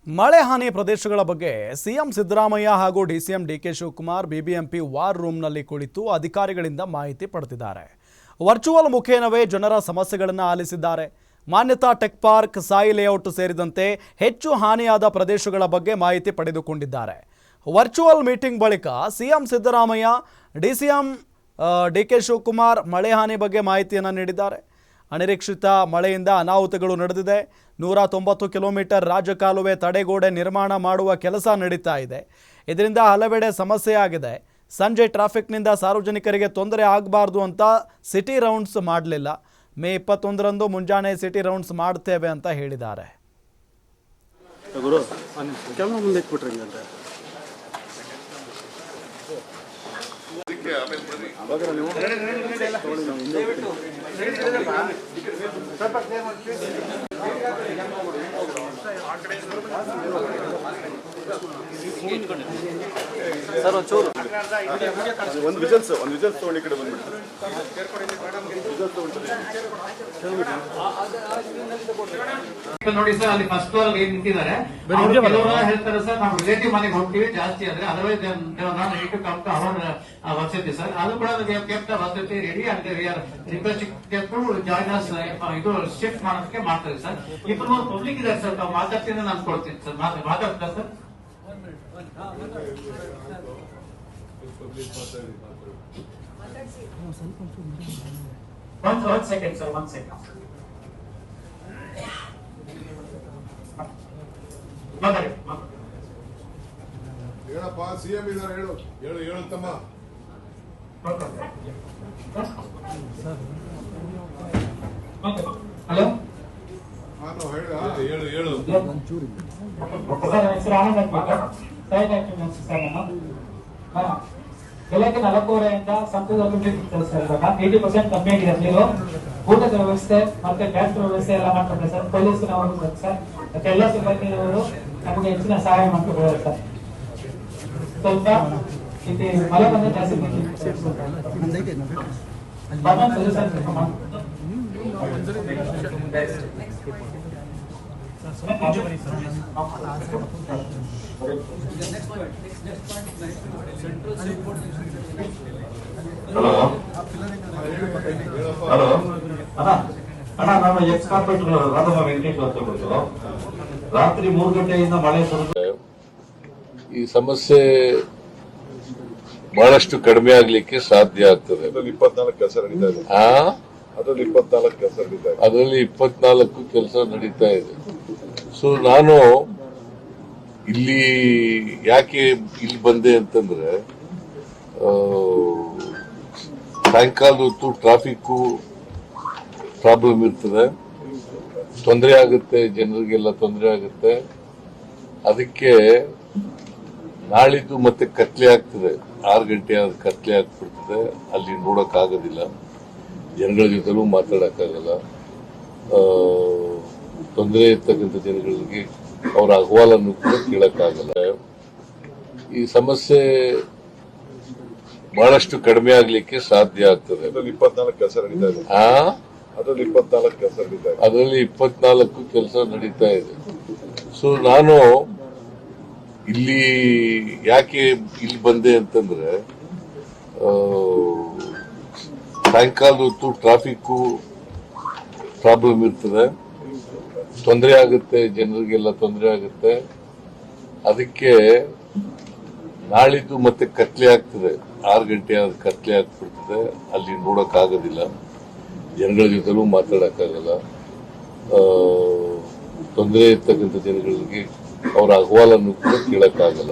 ಮಳೆ ಹಾನಿ ಪ್ರದೇಶಗಳ ಬಗ್ಗೆ ಸಿಎಂ ಸಿದ್ದರಾಮಯ್ಯ ಹಾಗೂ DCM DK Shivakumar BBMP war ರೂಮ್ನಲ್ಲಿ ಕುಳಿತು ಅಧಿಕಾರಿಗಳಿಂದ ಮಾಹಿತಿ ಪಡೆದಿದ್ದಾರೆ. ವರ್ಚುವಲ್ ಮುಖೇನವೇ ಜನರ ಸಮಸ್ಯೆಗಳನ್ನು ಆಲಿಸಿದ್ದಾರೆ. Manyata tech park, Sai layout ಸೇರಿದಂತೆ ಹೆಚ್ಚು ಹಾನಿಯಾದ ಪ್ರದೇಶಗಳ ಬಗ್ಗೆ ಮಾಹಿತಿ ಪಡೆದುಕೊಂಡಿದ್ದಾರೆ. ವರ್ಚುವಲ್ ಮೀಟಿಂಗ್ ಬಳಿಕ ಸಿಎಂ ಸಿದ್ದರಾಮಯ್ಯ, ಡಿಸಿಎಂ ಡಿಕೆ ಶಿವಕುಮಾರ್ ಮಳೆ ಹಾನಿ ಬಗ್ಗೆ ಮಾಹಿತಿಯನ್ನು ನೀಡಿದ್ದಾರೆ. ಅನಿರೀಕ್ಷಿತ ಮಳೆಯಿಂದ ಅನಾಹುತಗಳು ನಡೆದಿದೆ. 190 ಕಿಲೋಮೀಟರ್ ರಾಜಕಾಲುವೆ ತಡೆಗೋಡೆ ನಿರ್ಮಾಣ ಮಾಡುವ ಕೆಲಸ ನಡೀತಾ ಇದೆ. ಇದರಿಂದ ಹಲವೆಡೆ ಸಮಸ್ಯೆಯಾಗಿದೆ. ಸಂಜೆ ಟ್ರಾಫಿಕ್ನಿಂದ ಸಾರ್ವಜನಿಕರಿಗೆ ತೊಂದರೆ ಆಗಬಾರ್ದು ಅಂತ ಸಿಟಿ ರೌಂಡ್ಸ್ ಮಾಡಲಿಲ್ಲ. ಮೇ 21ರಂದು ಮುಂಜಾನೆ ಸಿಟಿ ರೌಂಡ್ಸ್ ಮಾಡ್ತೇವೆ ಅಂತ ಹೇಳಿದ್ದಾರೆ. ಸರ್ ಒಂಚೂರು ಒಂದು ವಿಜಲ್ಸ್ ತಗೊಂಡು ಈ ಕಡೆ ಬಂದ್ಬಿಟ್ಟು ನೋಡಿ ಸರ್, ಅಲ್ಲಿ ಫಸ್ಟ್ ಫ್ಲೋರ್ ಏನ್ ನಿಂತಿದ್ದಾರೆ ಹೇಳ್ತಾರೆ ಸರ್, ನಾವು ರಿಲೇಟಿವ್ ಮನೆಗೆ ಹೋಗ್ತೀವಿ ಜಾಸ್ತಿ ಅಂದ್ರೆ ಅದರ್ವೈಸ್ ಅವರ್ ವಸತಿ ಸರ್, ಅದು ಕೂಡ ವಸತಿ ready and we are requesting join us. ಇದು ಶಿಫ್ಟ್ ಮಾಡೋದಕ್ಕೆ ಮಾಡ್ತಾರೆ ಸರ್. ಇಬ್ಬರು ಪಬ್ಲಿಕ್ ಇದ್ದಾರೆ ಸರ್, ತಾವು ಮಾತಾಡ್ತೀನಿ ನಾನು ಕೊಡ್ತೀನಿ ಸರ್. ಮಾತಾಡ್ತಾ sir. One second, sir. 1 second. ಹೇಳಪ್ಪ, ಸಿಎಂ ಇದ್ದಾರೆ, ಹೇಳು ತಮ್ಮ. ಹಲೋ, ಹೇಳು. ಬೆಳಗ್ಗೆ 4:30 ಸಂತೋಷದಲ್ಲಿ 80% ಕಂಪ್ಲೀಟ್ ಇದೆ. ನೀವು ಊಟದ ವ್ಯವಸ್ಥೆ ಮತ್ತೆ ಟ್ಯಾಕ್ಟರ್ ವ್ಯವಸ್ಥೆ ಎಲ್ಲ ಮಾಡ್ತಾರೆ ಸರ್. ಪೊಲೀಸ್ ಸರ್ ಮತ್ತೆ ಎಲ್ಲ ಸಿಬ್ಬಂದಿಯವರು ನಮಗೆ ಹೆಚ್ಚಿನ ಸಹಾಯ ಮಾಡ್ಕೊಡ್ತಾರೆ ಸರ್. ಸ್ವಲ್ಪ ಇಲ್ಲಿ ಮಳೆ ಬಂದ ಜಾಸ್ತಿ ಹಲೋ ಅಣ್ಣ, ನಾನು ಎಕ್ಸ್ ಕಾರ್ಪೊರೇಟರ್ ರಾಧಮ್ಮ ವೆಂಕಟೇಶ್ ಅಂತ ಹೇಳ್ಬಿಟ್ಟು ರಾತ್ರಿ 3 ಗಂಟೆಯಿಂದ ಮಳೆ ಸುರಿದು ಈ ಸಮಸ್ಯೆ ಬಹಳಷ್ಟು ಕಡಿಮೆ ಆಗ್ಲಿಕ್ಕೆ ಸಾಧ್ಯ ಆಗ್ತದೆ. 24 ಕೆಲಸ ನಡೀತಾ ಇದೆ. ಅದರಲ್ಲಿ 24 ಕೆಲಸ ನಡೀತಾ ಇದೆ. ಅದರಲ್ಲಿ 24 ಕೆಲಸ ನಡೀತಾ ಇದೆ. ಸೊ ನಾನು ಇಲ್ಲಿ ಯಾಕೆ ಇಲ್ಲಿ ಬಂದೆ ಅಂತಂದ್ರೆ, ಸಾಯಂಕಾಲದ ಹೊತ್ತು ಟ್ರಾಫಿಕ್ ಪ್ರಾಬ್ಲಮ್ ಇರ್ತದೆ, ತೊಂದರೆ ಆಗುತ್ತೆ, ಜನರಿಗೆಲ್ಲ ತೊಂದರೆ ಆಗುತ್ತೆ. ಅದಕ್ಕೆ ನಾಳಿದ್ದು ಮತ್ತೆ ಕತ್ಲೆ ಆಗ್ತದೆ, 6 ಗಂಟೆ ಆದ್ರೆ ಕತ್ಲೆ ಆಗ್ಬಿಡ್ತದೆ. ಅಲ್ಲಿ ನೋಡಕ್ ಆಗೋದಿಲ್ಲ, ಜನಗಳ ಜೊತೆಲೂ ಮಾತಾಡಕ್ಕಾಗಲ್ಲ. ತೊಂದರೆ ಇರ್ತಕ್ಕಂಥ ಜನಗಳಿಗೆ ಅವರ ಅಹವಾಲನ್ನು ಕೂಡ ಕೇಳಕ್ಕಾಗಲ್ಲ. ಈ ಸಮಸ್ಯೆ ಬಹಳಷ್ಟು ಕಡಿಮೆ ಆಗ್ಲಿಕ್ಕೆ ಸಾಧ್ಯ ಆಗ್ತದೆ. 24 ಕೆಲಸ ನಡೀತಾ ಇದೆ. ಅದರಲ್ಲಿ 24 ಕೆಲಸ ನಡೀತಾ ಇದೆ. ಅದರಲ್ಲಿ 24 ಕೆಲಸ ನಡೀತಾ ಇದೆ. ಸೊ ನಾನು ಇಲ್ಲಿ ಯಾಕೆ ಇಲ್ಲಿ ಬಂದೆ ಅಂತಂದ್ರೆ, ಸಾಯಂಕಾಲದ ಹೊತ್ತು ಟ್ರಾಫಿಕ್ ಪ್ರಾಬ್ಲಮ್ ಇರ್ತದೆ, ತೊಂದರೆ ಆಗುತ್ತೆ, ಜನರಿಗೆಲ್ಲ ತೊಂದರೆ ಆಗುತ್ತೆ. ಅದಕ್ಕೆ ನಾಳಿದ್ದು ಮತ್ತೆ ಕತ್ಲೆ ಆಗ್ತದೆ, 6 ಗಂಟೆ ಆದ್ರೆ ಕತ್ಲೆ ಆಗ್ಬಿಡ್ತದೆ. ಅಲ್ಲಿ ನೋಡಕ್ ಆಗೋದಿಲ್ಲ, ಜನಗಳ ಜೊತೆಲೂ ಮಾತಾಡಕ್ಕಾಗಲ್ಲ. ತೊಂದರೆ ಇರ್ತಕ್ಕಂಥ ಜನಗಳಿಗೆ ಅವರ ಅಹವಾಲನ್ನು ಕೂಡ ಕೇಳಕ್ಕಾಗಲ್ಲ.